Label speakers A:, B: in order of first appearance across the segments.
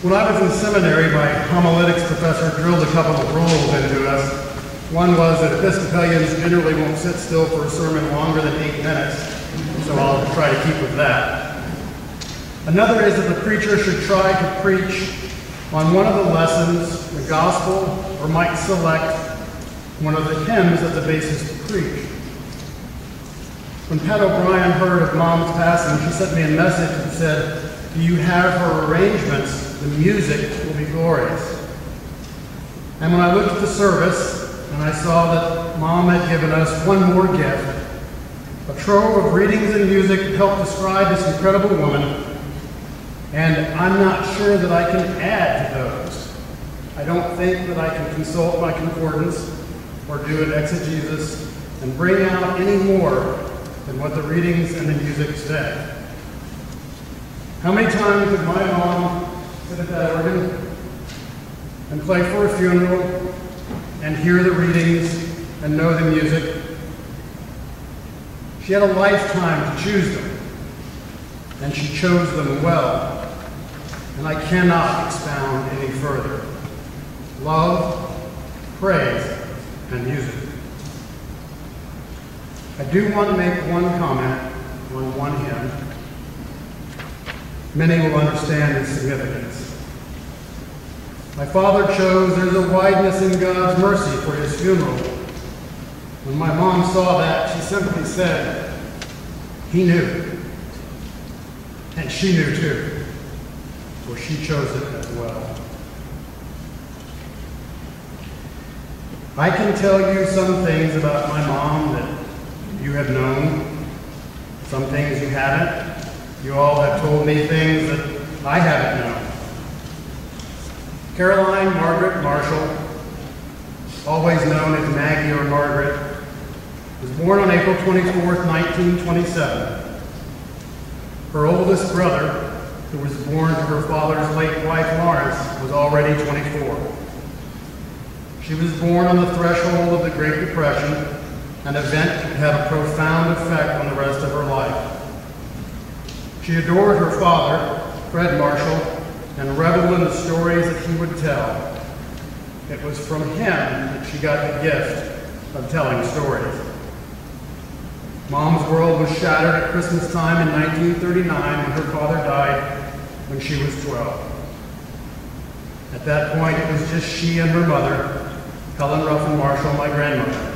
A: When I was in seminary, my homiletics professor drilled a couple of rules into us. One was that Episcopalians generally won't sit still for a sermon longer than 8 minutes, so I'll try to keep with that. Another is that the preacher should try to preach on one of the lessons, the gospel, or might select one of the hymns as the basis to preach. When Pat O'Brien heard of Mom's passing, she sent me a message that said, "Do you have her arrangements? The music will be glorious." And when I looked at the service, and I saw that Mom had given us one more gift, a trove of readings and music to help describe this incredible woman, and I'm not sure that I can add to those. I don't think that I can consult my concordance or do an exegesis and bring out any more than what the readings and the music say. How many times did my mom sit at that organ and play for a funeral and hear the readings and know the music? She had a lifetime to choose them, and she chose them well, and I cannot expound any further. Love, praise, and music. I do want to make one comment on one hymn. Many will understand its significance. My father chose "There's a Wideness in God's Mercy" for his funeral. When my mom saw that, she simply said, "He knew." And she knew too, for she chose it as well. I can tell you some things about my mom that you have known, some things you haven't. You all have told me things that I haven't known. Caroline Margaret Marshall, always known as Maggie or Margaret, was born on April 24th, 1927. Her oldest brother, who was born to her father's late wife Lawrence, was already 24. She was born on the threshold of the Great Depression, an event that had a profound effect on the rest of her life. She adored her father, Fred Marshall, and reveled in the stories that he would tell. It was from him that she got the gift of telling stories. Mom's world was shattered at Christmas time in 1939 when her father died when she was 12. At that point, it was just she and her mother, Helen Ruffin Marshall, my grandmother,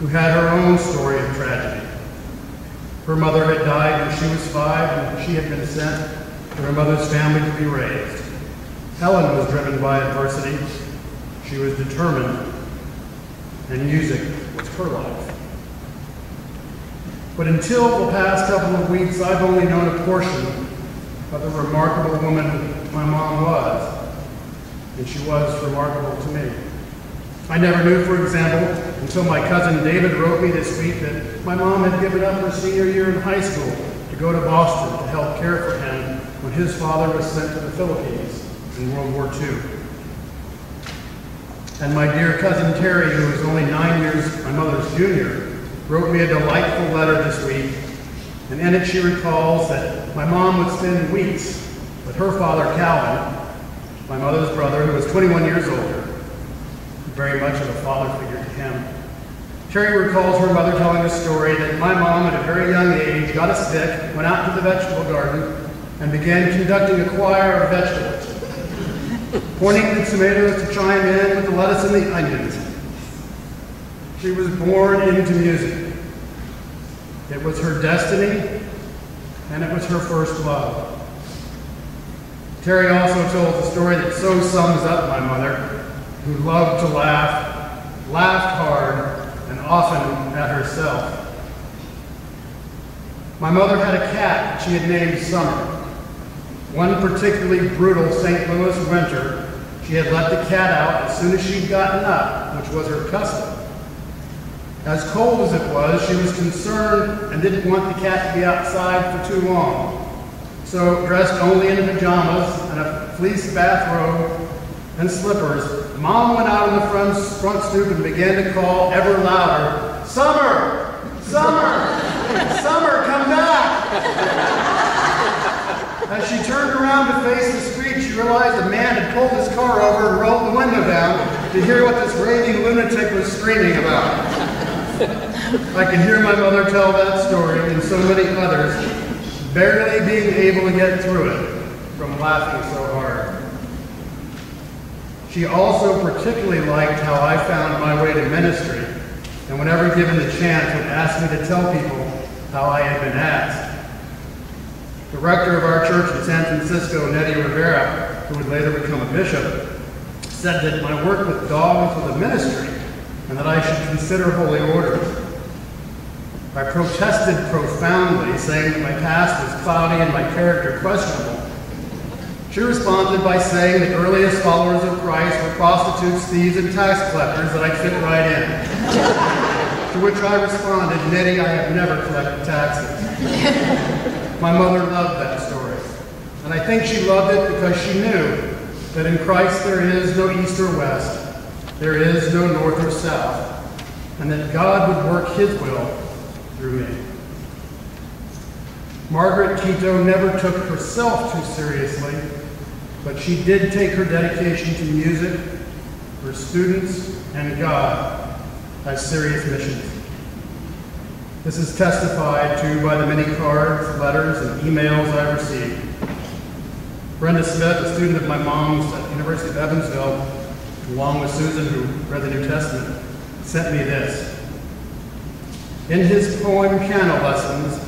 A: who had her own story of tragedy. Her mother had died when she was 5, and she had been sent to her mother's family to be raised. Helen was driven by adversity. She was determined, and music was her life. But until the past couple of weeks, I've only known a portion of the remarkable woman my mom was, and she was remarkable to me. I never knew, for example, until my cousin David wrote me this week that my mom had given up her senior year in high school to go to Boston to help care for him when his father was sent to the Philippines in World War II. And my dear cousin Terry, who was only 9 years my mother's junior, wrote me a delightful letter this week, and in it she recalls that my mom would spend weeks with her father Calvin, my mother's brother, who was 21 years older, very much of a father figure to him. Terry recalls her mother telling a story that my mom at a very young age got a stick, went out to the vegetable garden, and began conducting a choir of vegetables, pointing the tomatoes to chime in with the lettuce and the onions. She was born into music. It was her destiny, and it was her first love. Terry also told a story that so sums up my mother, who loved to laugh, laughed hard, and often at herself. My mother had a cat that she had named Summer. One particularly brutal St. Louis winter, she had let the cat out as soon as she'd gotten up, which was her custom. As cold as it was, she was concerned and didn't want the cat to be outside for too long. So, dressed only in pajamas and a fleece bathrobe and slippers, Mom went out on the front stoop and began to call ever louder, "Summer! Summer! Summer, come back!" As she turned around to face the street, she realized to hear what this raving lunatic was screaming about. I could hear my mother tell that story and so many others, barely being able to get through it from laughing so hard. She also particularly liked how I found my way to ministry, and whenever given the chance would ask me to tell people how I had been asked. The rector of our church in San Francisco, Nettie Rivera, who would later become a bishop, said that my work with dogs was a ministry and that I should consider holy orders. I protested profoundly, saying that my past was cloudy and my character questionable. She responded by saying the earliest followers of Christ were prostitutes, thieves, and tax collectors, that I'd fit right in. To which I responded, Nettie, I have never collected taxes. My mother loved that story, and I think she loved it because she knew that in Christ there is no east or west, there is no north or south, and that God would work his will through me. Margaret Kitto never took herself too seriously, but she did take her dedication to music, her students, and God as serious missions. This is testified to by the many cards, letters, and emails I received. Brenda Smith, a student of my mom's at the University of Evansville, along with Susan, who read the New Testament, sent me this. In his poem, Piano Lessons,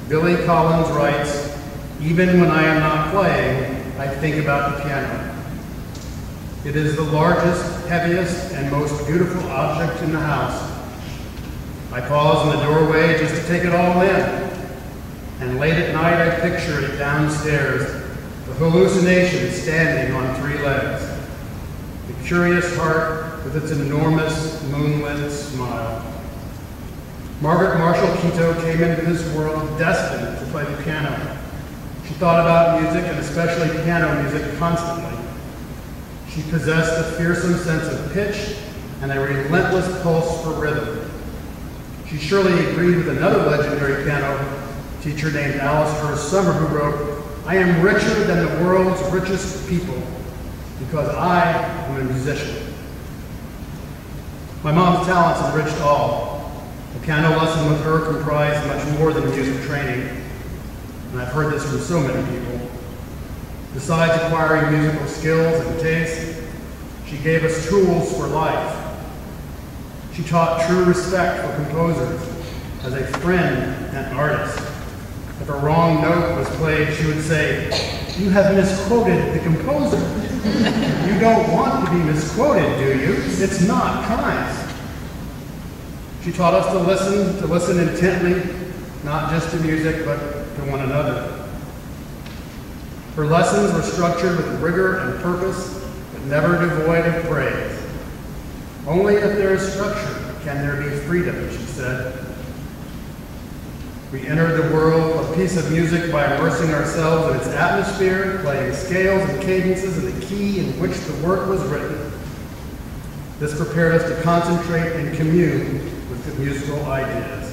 A: Billy Collins writes, "Even when I am not playing, I think about the piano. It is the largest, heaviest, and most beautiful object in the house. I pause in the doorway just to take it all in, and late at night I picture it downstairs, the hallucination standing on 3 legs, the curious heart with its enormous moonlit smile." Margaret Marshal Kitto came into this world destined to play the piano. She thought about music, and especially piano music, constantly. She possessed a fearsome sense of pitch and a relentless pulse for rhythm. She surely agreed with another legendary piano teacher named Alice Hurst Summer, who wrote, "I am richer than the world's richest people because I am a musician." My mom's talents enriched all. A piano lesson with her comprised much more than music training, and I've heard this from so many people. Besides acquiring musical skills and taste, she gave us tools for life. She taught true respect for composers as a friend and artist. If a wrong note was played, she would say, "You have misquoted the composer." "You don't want to be misquoted, do you? It's not kind." She taught us to listen intently, not just to music, but to one another. Her lessons were structured with rigor and purpose, but never devoid of praise. "Only if there is structure can there be freedom," she said. We entered the world of piece of music by immersing ourselves in its atmosphere, playing scales and cadences in the key in which the work was written. This prepared us to concentrate and commune with the musical ideas.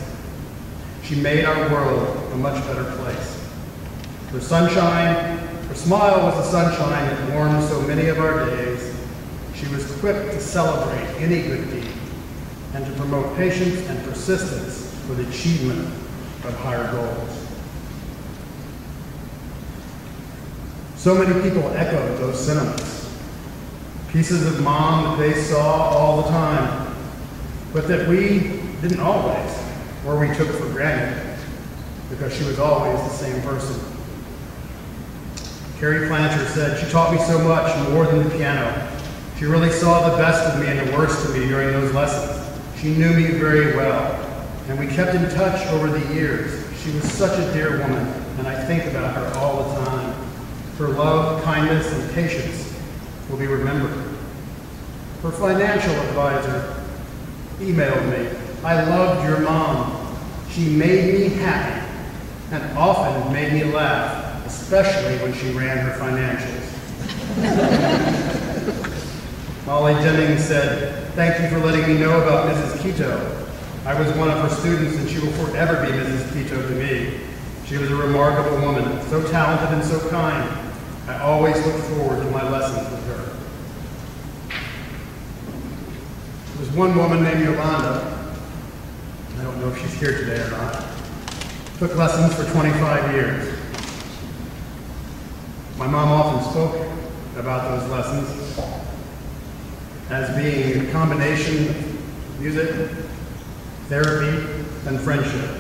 A: She made our world a much better place. Her smile was the sunshine that warmed so many of our days. She was quick to celebrate any good deed and to promote patience and persistence for the achievement of higher goals. So many people echoed those sentiments. Pieces of Mom that they saw all the time, but that we didn't always, or we took for granted, because she was always the same person. Carrie Plancher said, "She taught me so much, more than the piano. She really saw the best of me and the worst of me during those lessons. She knew me very well, and we kept in touch over the years. She was such a dear woman, and I think about her all the time. Her love, kindness, and patience will be remembered." Her financial advisor emailed me, "I loved your mom. She made me happy and often made me laugh, especially when she ran her financials." Molly Jennings said, "Thank you for letting me know about Mrs. Kitto. I was one of her students, and she will forever be Mrs. Kitto to me. She was a remarkable woman, so talented and so kind. I always look forward to my lessons with her." one woman named Yolanda, I don't know if she's here today or not, took lessons for 25 years. My mom often spoke about those lessons as being a combination of music, therapy, and friendship.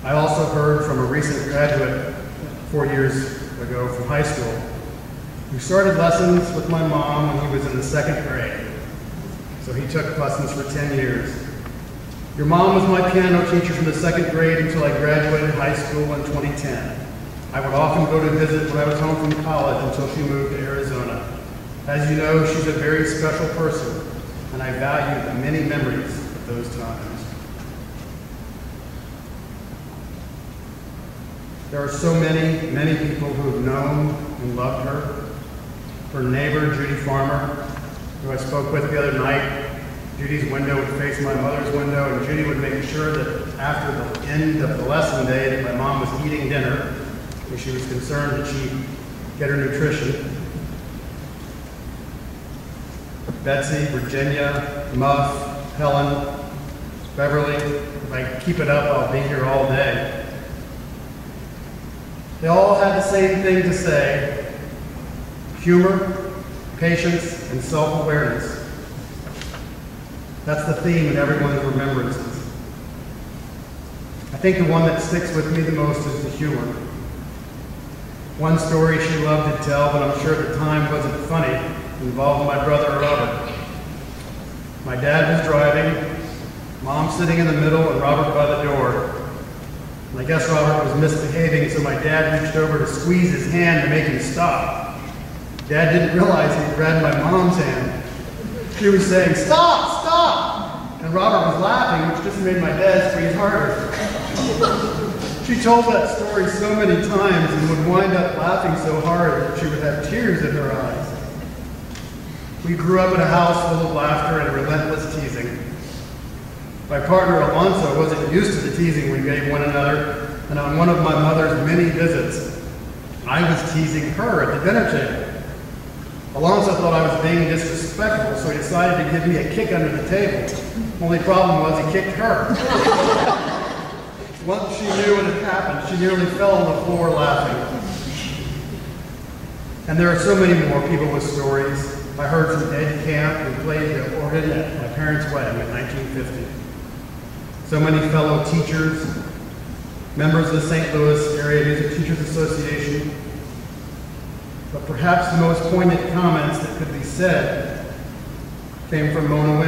A: I also heard from a recent graduate 4 years ago from high school who started lessons with my mom when he was in the 2nd grade. So he took lessons for 10 years. Your mom was my piano teacher from the 2nd grade until I graduated high school in 2010. I would often go to visit when I was home from college until she moved to Arizona. As you know, she's a very special person, and I value the many memories of those times. There are so many, many people who have known and loved her. Her neighbor, Judy Farmer, who I spoke with the other night. Judy's window would face my mother's window, and Judy would make sure that after the end of the lesson day that my mom was eating dinner, because she was concerned that she'd get her nutrition. Betsy, Virginia, Muff, Helen, Beverly. If I keep it up, I'll be here all day. They all had the same thing to say: humor, patience, and self-awareness. That's the theme in everyone's remembrances. I think the one that sticks with me the most is the humor. One story she loved to tell, but I'm sure at the time wasn't funny, involved my brother Robert. My dad was driving, Mom sitting in the middle, and Robert by the door. And I guess Robert was misbehaving, so my dad reached over to squeeze his hand to make him stop. Dad didn't realize he grabbed my mom's hand. She was saying, "Stop, stop!" And Robert was laughing, which just made my dad squeeze harder. She told that story so many times and would wind up laughing so hard that she would have tears in her eyes. We grew up in a house full of laughter and relentless teasing. My partner Alonso wasn't used to the teasing we gave one another, and on one of my mother's many visits, I was teasing her at the dinner table. Alonso thought I was being disrespectful, so he decided to give me a kick under the table. Only problem was he kicked her. Once she knew what had happened, she nearly fell on the floor laughing. And there are so many more people with stories. I heard from Ed Camp, who played the organ at my parents' wedding in 1950. So many fellow teachers, members of the St. Louis Area Music Teachers Association. But perhaps the most poignant comments that could be said came from Mona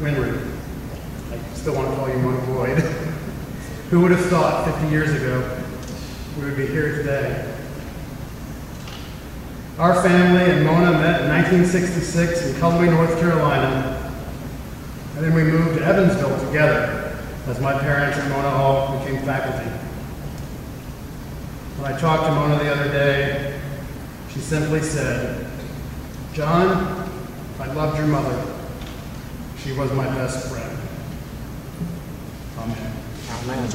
A: Winry. I still want to call you Mona Boyd. Who would have thought 50 years ago we would be here today? Our family and Mona met in 1966 in Cullowhee, North Carolina, and then we moved to Evansville together as my parents and Mona all became faculty. When I talked to Mona the other day, she simply said, "John, I loved your mother. She was my best friend." Amen.
B: Amen.